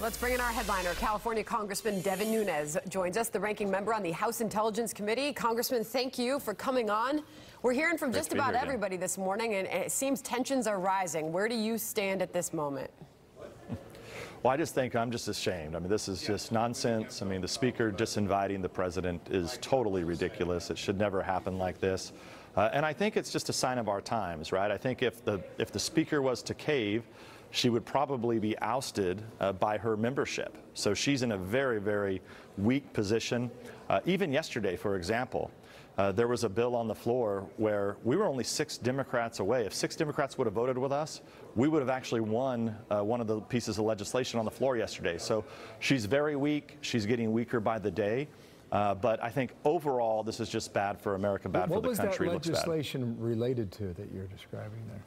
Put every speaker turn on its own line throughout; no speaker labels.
Let's bring in our headliner. California Congressman Devin Nunes joins us, the ranking member on the House Intelligence Committee. Congressman, thank you for coming on. We're hearing from just about everybody this morning, and it seems tensions are rising. Where do you stand at this moment?
Well, I just think I'm just ashamed. I mean, this is just nonsense. I mean, the speaker disinviting the president is totally ridiculous. It should never happen like this. And I think it's just a sign of our times, right? I think if the speaker was to cave, she would probably be ousted by her membership. So she's in a very, very weak position. Even yesterday, for example, there was a bill on the floor where we were only 6 Democrats away. If 6 Democrats would have voted with us, we would have actually won one of the pieces of legislation on the floor yesterday. So she's very weak. She's getting weaker by the day. But I think overall, this is just bad for America, bad for the country.
What was that legislation related to that you're describing there?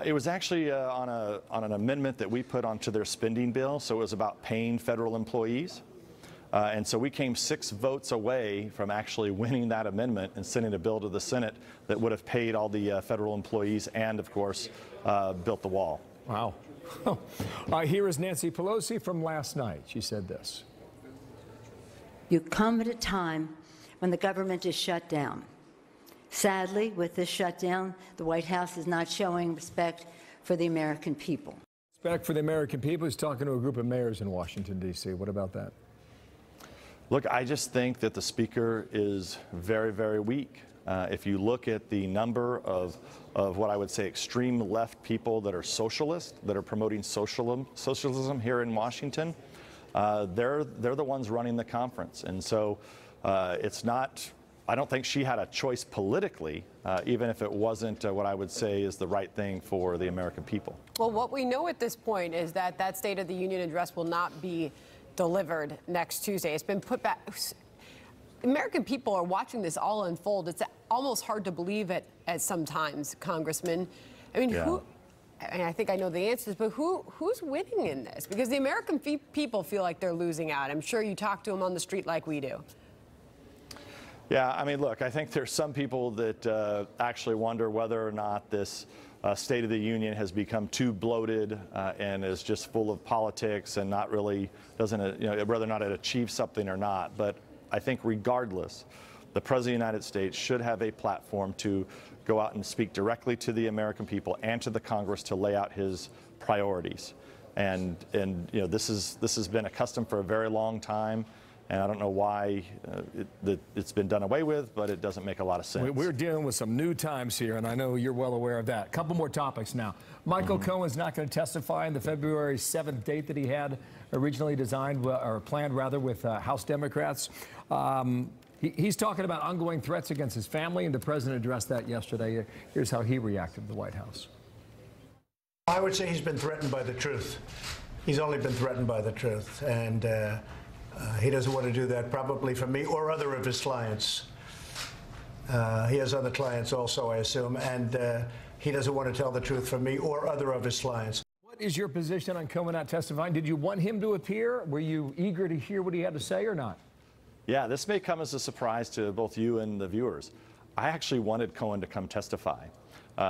It was actually on an amendment that we put onto their spending bill. So it was about paying federal employees. And so we came 6 votes away from actually winning that amendment and sending a bill to the Senate that would have paid all the federal employees and, of course, built the wall.
Wow. Here is Nancy Pelosi from last night. She said this.
You come at a time when the government is shut down. Sadly, with this shutdown, the White House is not showing respect for the American people.
Respect for the American people. He's talking to a group of mayors in Washington, D.C. What about that?
Look, I just think that the speaker is very, very weak. If you look at the number of what I would say extreme left people that are socialists, that are promoting socialism here in Washington, they're the ones running the conference. And so it's not, I don't think she had a choice politically, even if it wasn't what I would say is the right thing for the American people.
Well, what we know at this point is that that State of the Union address will not be delivered next Tuesday. It's been put back. American people are watching this all unfold. It's almost hard to believe it at sometimes, Congressman. I mean,
yeah.
And I think I know the answers, but who's winning in this? Because the American people feel like they're losing out. I'm sure you talk to them on the street like we do.
Yeah, I mean, look, I think there's some people that actually wonder whether or not this State of the Union has become too bloated and is just full of politics and not really doesn't, whether or not it achieves something or not. But I think regardless, the President of the United States should have a platform to go out and speak directly to the American people and to the Congress to lay out his priorities. And this has been a custom for a very long time. And I don't know why it's been done away with, but it doesn't make a lot of sense.
We're dealing with some new times here, and I know you're well aware of that. A couple more topics now. Michael Cohen's not going to testify in the February 7th date that he had originally designed, or planned rather, with House Democrats. He's talking about ongoing threats against his family, and the president addressed that yesterday. Here's how he reacted to the White House.
I would say he's been threatened by the truth. He's only been threatened by the truth. And he doesn't want to do that probably from me or other of his clients. He has other clients also, I assume, and he doesn't want to tell the truth from me or other of his clients.
What is your position on Cohen not testifying? Did you want him to appear? Were you eager to hear what he had to say or not?
Yeah, this may come as a surprise to both you and the viewers. I actually wanted Cohen to come testify.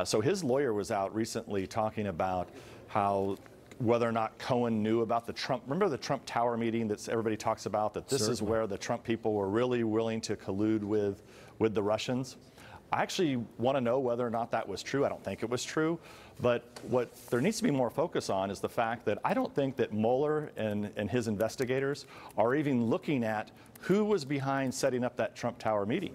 So his lawyer was out recently talking about how whether or not Cohen knew about the Trump, remember the Trump Tower meeting that everybody talks about, that this is where the Trump people were really willing to collude with the Russians? I actually want to know whether or not that was true. I don't think it was true. But what there needs to be more focus on is the fact that I don't think that Mueller and his investigators are even looking at who was behind setting up that Trump Tower meeting.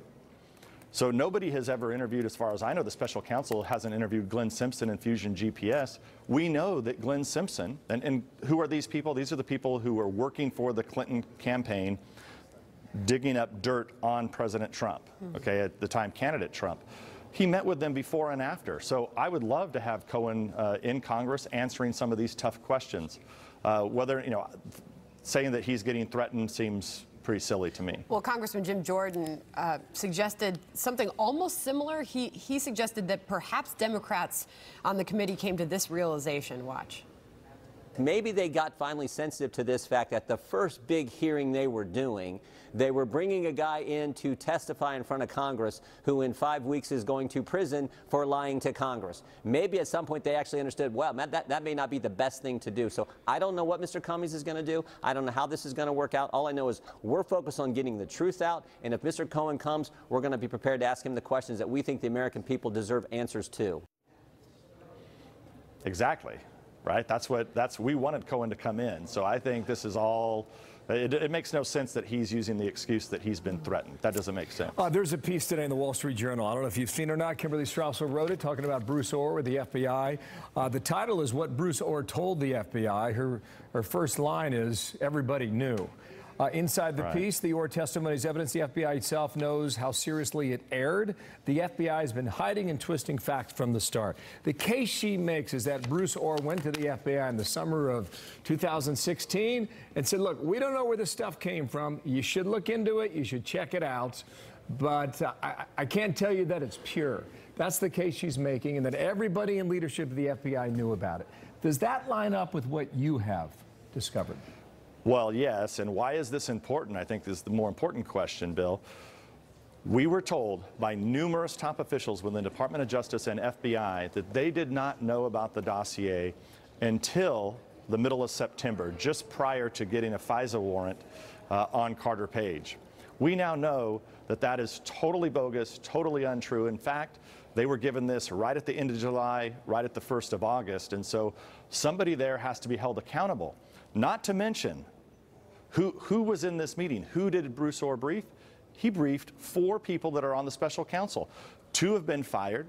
So nobody has ever interviewed, as far as I know, the special counsel hasn't interviewed Glenn Simpson and Fusion GPS. We know that Glenn Simpson, and who are these people? These are the people who were working for the Clinton campaign, digging up dirt on President Trump, okay, at the time candidate Trump. He met with them before and after. So I would love to have Cohen in Congress answering some of these tough questions. Whether, saying that he's getting threatened seems pretty silly to me.
Well, Congressman Jim Jordan suggested something almost similar. He suggested that perhaps Democrats on the committee came to this realization. Watch.
maybe they got finally sensitive to this fact that the first big hearing they were doing, they were bringing a guy in to testify in front of Congress who in 5 weeks is going to prison for lying to Congress. Maybe at some point they actually understood, well, that may not be the best thing to do. So I don't know what Mr. Cummings is going to do. I don't know how this is going to work out. All I know is we're focused on getting the truth out. And if Mr. Cohen comes, we're going to be prepared to ask him the questions that we think the American people deserve answers to.
Exactly. Right? We wanted Cohen to come in. So I think this is all, it makes no sense that he's using the excuse that he's been threatened. That doesn't make sense.
There's a piece today in the Wall Street Journal. I don't know if you've seen it or not. Kimberly Strausel wrote it, talking about Bruce Orr with the FBI. The title is What Bruce Orr Told the FBI. Her first line is, everybody knew. Inside the piece, the Orr testimony is evidence the FBI itself knows how seriously it erred. The FBI has been hiding and twisting facts from the start. The case she makes is that Bruce Orr went to the FBI in the summer of 2016 and said, look, we don't know where this stuff came from. You should look into it. You should check it out. But I can't tell you that it's pure. That's the case she's making, and that everybody in leadership of the FBI knew about it. Does that line up with what you have discovered?
Well, yes, and why is this important? I think this is the more important question, Bill. We were told by numerous top officials within the Department of Justice and FBI that they did not know about the dossier until the middle of September, just prior to getting a FISA warrant on Carter Page. We now know that that is totally bogus, totally untrue. In fact, they were given this right at the end of July, right at the 1st of August, and so somebody there has to be held accountable. Not to mention, who was in this meeting? Who did Bruce Orr brief? He briefed 4 people that are on the special counsel. 2 have been fired.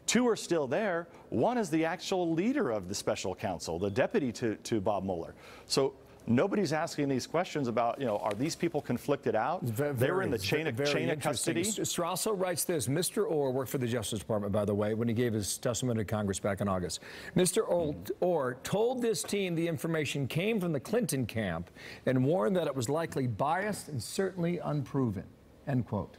2 are still there. 1 is the actual leader of the special counsel, the deputy to Bob Mueller. So nobody's asking these questions about, are these people conflicted out? They were in the chain of custody.
Strausel writes this. Mr. Orr worked for the Justice Department, by the way, when he gave his testimony to Congress back in August. Mr. Orr told this team the information came from the Clinton camp and warned that it was likely biased and certainly unproven, end quote.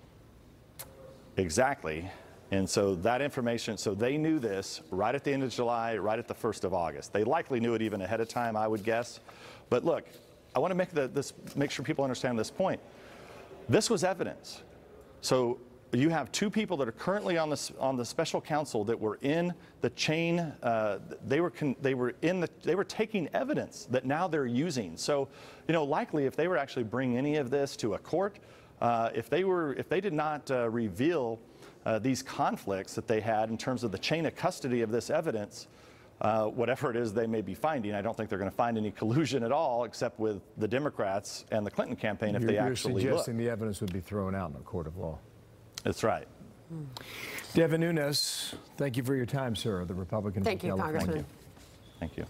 Exactly. And so that information, so they knew this right at the end of July, right at the 1st of August. They likely knew it even ahead of time, I would guess. But look, I want to make sure people understand this point. This was evidence. So you have 2 people that are currently on the special counsel that were in the chain. They were taking evidence that now they're using. So, likely if they were actually bringing any of this to a court, if they did not reveal these conflicts that they had in terms of the chain of custody of this evidence, whatever it is they may be finding, I don't think they're going to find any collusion at all, except with the Democrats and the Clinton campaign if they actually look.
You're suggesting the evidence would be thrown out in a court of law.
That's right.
Devin Nunes, thank you for your time, sir, the Republican.
Thank you, Congressman.
Thank you.